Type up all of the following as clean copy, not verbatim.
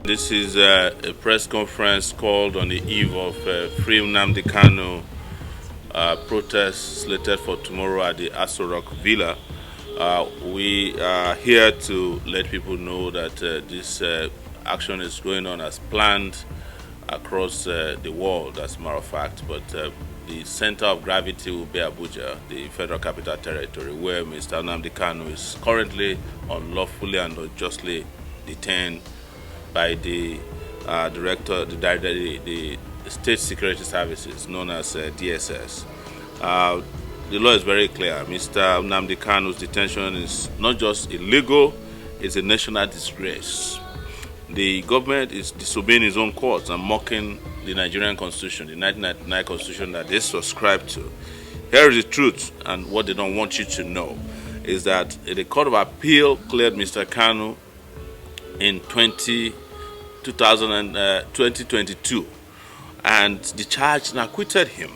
This is a press conference called on the eve of Free Nnamdi Kanu protest slated for tomorrow at the Aso Rock Villa. We are here to let people know that this action is going on as planned across the world, as a matter of fact, but the center of gravity will be Abuja, the Federal Capital Territory, where Mr. Nnamdi Kanu is currently unlawfully and unjustly detained by the the State Security Services, known as DSS. The law is very clear. Mr. Nnamdi Kanu's detention is not just illegal, it's a national disgrace. The government is disobeying its own courts and mocking the Nigerian constitution, the 1999 constitution that they subscribe to. Here is the truth, and what they don't want you to know is that the Court of Appeal cleared Mr. Kanu in 2022 and discharged and acquitted him.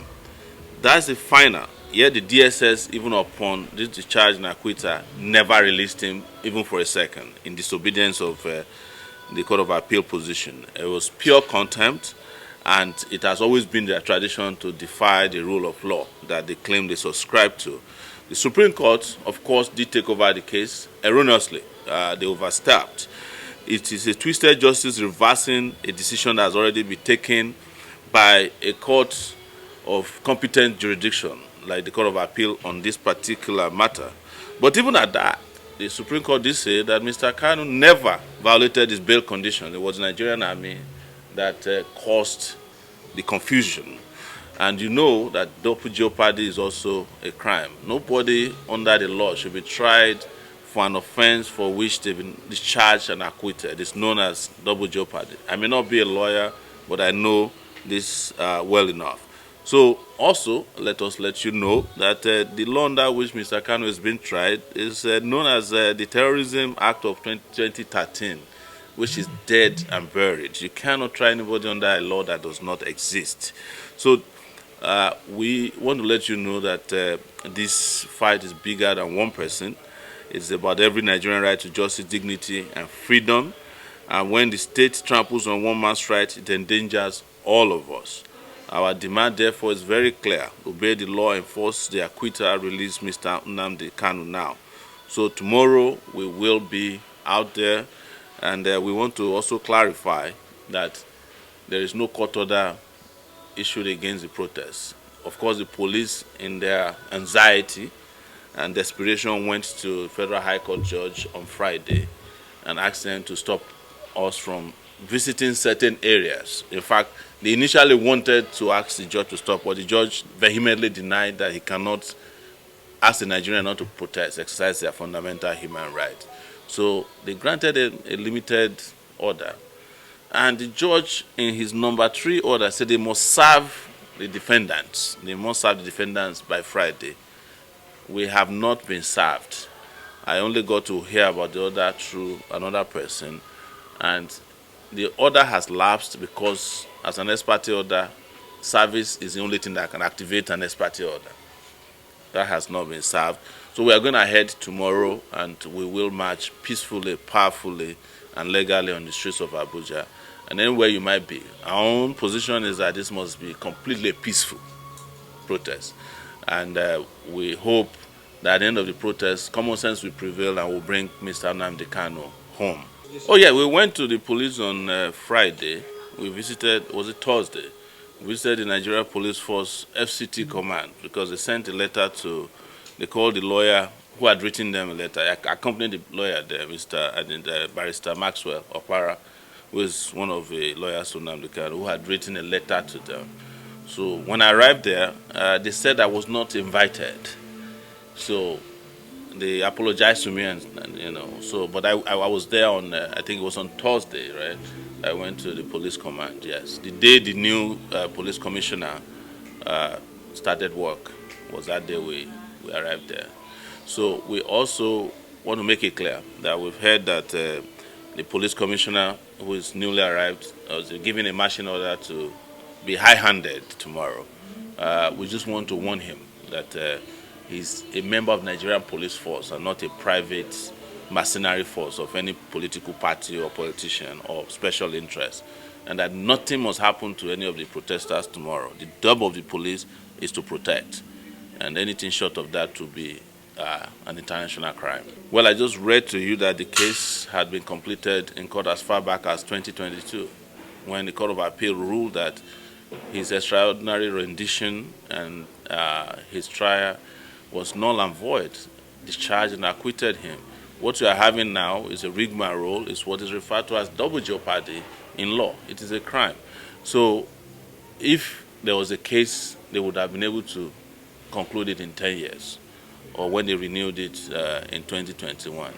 That's the final. Yet the DSS, even upon this discharge and acquittal, never released him even for a second, in disobedience of the Court of Appeal position. It was pure contempt, and it has always been their tradition to defy the rule of law that they claim they subscribe to. The Supreme Court, of course, did take over the case erroneously. They overstepped. It is a twisted justice reversing a decision that has already been taken by a court of competent jurisdiction, like the Court of Appeal, on this particular matter. But even at that, the Supreme Court did say that Mr. Kanu never violated his bail condition. It was the Nigerian army that caused the confusion. And you know that double jeopardy is also a crime. Nobody under the law should be tried for an offense for which they've been discharged and acquitted. It's known as double jeopardy. I may not be a lawyer, but I know this well enough. So also, let us let you know that the law under which Mr. Kanu is being tried is known as the Terrorism Act of 2013, which is dead and buried. You cannot try anybody under a law that does not exist. So we want to let you know that this fight is bigger than one person. It's about every Nigerian right to justice, dignity, and freedom. And when the state tramples on one man's right, it endangers all of us. Our demand, therefore, is very clear. Obey the law, enforce the acquittal, release Mr. Nnamdi Kanu now. So tomorrow we will be out there, and we want to also clarify that there is no court order issued against the protests. Of course, the police, in their anxiety and desperation, went to Federal High Court judge on Friday and asked them to stop us from visiting certain areas. In fact, they initially wanted to ask the judge to stop, but the judge vehemently denied that he cannot ask the Nigerians not to protest, exercise their fundamental human right. So they granted a limited order. And the judge, in his number 3 order, said they must serve the defendants. They must serve the defendants by Friday. We have not been served. I only got to hear about the order through another person, and the order has lapsed because, as an ex parte order, service is the only thing that can activate an ex parte order. That has not been served. So we are going ahead tomorrow, and we will march peacefully, powerfully, and legally on the streets of Abuja, and anywhere you might be. Our own position is that this must be completely peaceful protest, and we hope that at the end of the protest, common sense will prevail and will bring Mr. Nnamdi Kanu home. Oh yeah, we went to the police on Friday. We visited, was it Thursday? We visited the Nigeria Police Force FCT command because they sent a letter to, they called the lawyer who had written them a letter. I accompanied the lawyer there, Barrister Maxwell Opara, who is one of the lawyers to Nnamdi Kanu, who had written a letter to them. So when I arrived there, they said I was not invited. So they apologized to me, and so, but I was there on, I think it was on Thursday, right? I went to the police command, yes. The day the new police commissioner started work was that day we arrived there. So we also want to make it clear that we've heard that the police commissioner who is newly arrived was given a marching order to be high-handed tomorrow. We just want to warn him that he's a member of Nigerian police force and not a private mercenary force of any political party or politician or special interest, and that nothing must happen to any of the protesters tomorrow. The job of the police is to protect, and anything short of that to be an international crime. Well, I just read to you that the case had been completed in court as far back as 2022, when the Court of Appeal ruled that his extraordinary rendition and his trial was null and void, discharged and acquitted him. What we are having now is a rigmarole, is what is referred to as double jeopardy in law. It is a crime. So if there was a case, they would have been able to conclude it in 10 years, or when they renewed it in 2021.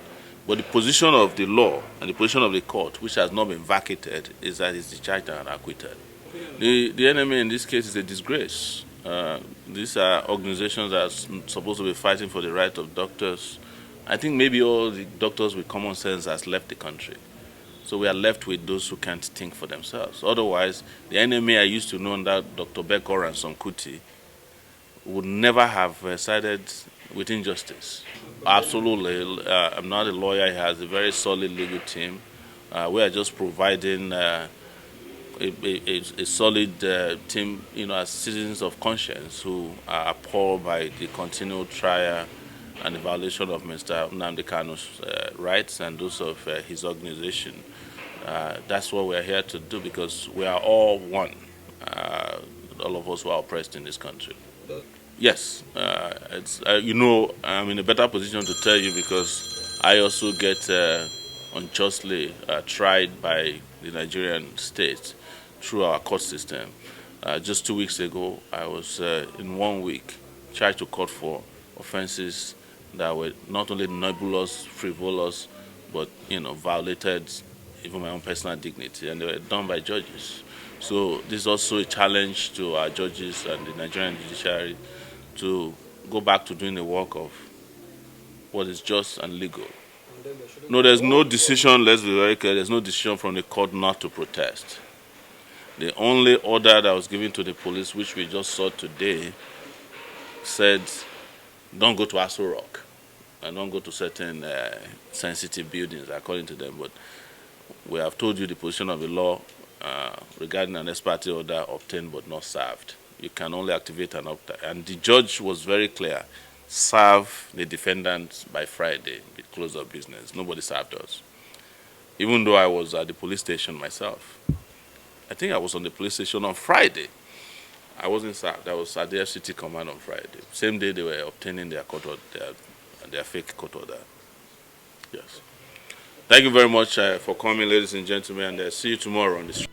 But the position of the law and the position of the court, which has not been vacated, is that it's discharged and acquitted. The enemy in this case is a disgrace. These are organizations that are supposed to be fighting for the right of doctors. I think maybe all the doctors with common sense has left the country. So we are left with those who can't think for themselves. Otherwise, the enemy I used to know under Dr. Bekor and Som Kuti would never have sided with injustice. Absolutely. I'm not a lawyer. He has a very solid legal team. We are just providing a solid team, as citizens of conscience who are appalled by the continued trial and the violation of Mr. Nnamdi Kanu's rights and those of his organization. That's what we're here to do, because we are all one, all of us who are oppressed in this country. Yes, I'm in a better position to tell you because I also get unjustly tried by the Nigerian state through our court system. Just 2 weeks ago, I was in 1 week charged to court for offenses that were not only nebulous, frivolous, but violated even my own personal dignity, and they were done by judges. So this is also a challenge to our judges and the Nigerian judiciary to go back to doing the work of what is just and legal. No, there's no decision, let's be very clear, there's no decision from the court not to protest. The only order that was given to the police, which we just saw today, said don't go to Aso Rock and don't go to certain sensitive buildings, according to them. But we have told you the position of the law regarding an ex parte order obtained but not served. You can only activate an order. And the judge was very clear. Serve the defendant by Friday, the close of business. Nobody served us. Even though I was at the police station myself. I think I was on the police station on Friday. I wasn't served. I was at the FCT command on Friday. Same day they were obtaining their court order, their fake court order. Yes. Thank you very much for coming, ladies and gentlemen, and see you tomorrow on the street.